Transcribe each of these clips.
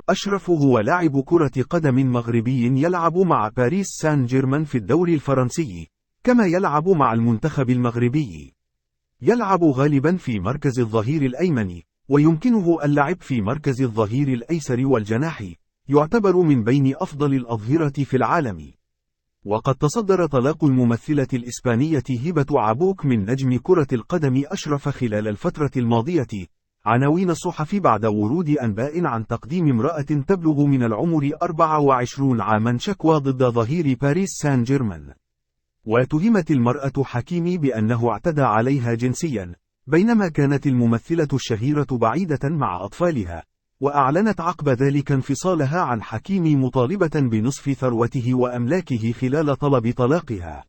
أشرف هو لاعب كرة قدم مغربي يلعب مع باريس سان جيرمان في الدوري الفرنسي، كما يلعب مع المنتخب المغربي. يلعب غالبا في مركز الظهير الأيمن، ويمكنه اللعب في مركز الظهير الأيسر والجناح. يعتبر من بين أفضل الأظهرة في العالم. وقد تصدر طلاق الممثلة الإسبانية هبة عبوك من نجم كرة القدم أشرف خلال الفترة الماضية عناوين الصحف بعد ورود أنباء عن تقديم امرأة تبلغ من العمر 24 عاما شكوى ضد ظهير باريس سان جيرمان. واتهمت المرأة حكيمي بأنه اعتدى عليها جنسيا، بينما كانت الممثلة الشهيرة بعيدة مع أطفالها. وأعلنت عقب ذلك انفصالها عن حكيمي مطالبة بنصف ثروته وأملاكه خلال طلب طلاقها.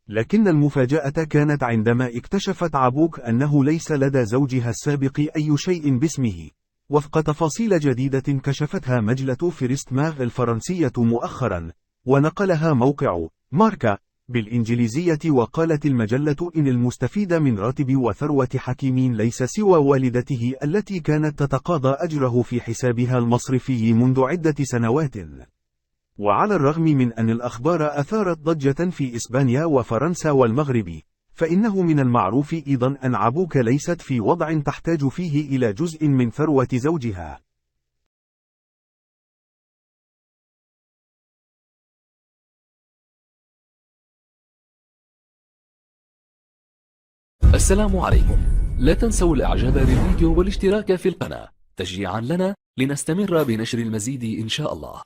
لكن المفاجأة كانت عندما اكتشفت عبوك أنه ليس لدى زوجها السابق أي شيء باسمه، وفق تفاصيل جديدة كشفتها مجلة فيرست ماغ الفرنسية مؤخرا، ونقلها موقع ماركا بالإنجليزية. وقالت المجلة إن المستفيد من راتب وثروة حكيم ليس سوى والدته التي كانت تتقاضى أجره في حسابها المصرفي منذ عدة سنوات. وعلى الرغم من أن الأخبار أثارت ضجة في إسبانيا وفرنسا والمغرب، فإنه من المعروف أيضا أن عبوك ليست في وضع تحتاج فيه إلى جزء من ثروة زوجها. السلام عليكم. لا تنسوا الاعجاب بالفيديو والاشتراك في القناة تشجيعا لنا لنستمر بنشر المزيد إن شاء الله.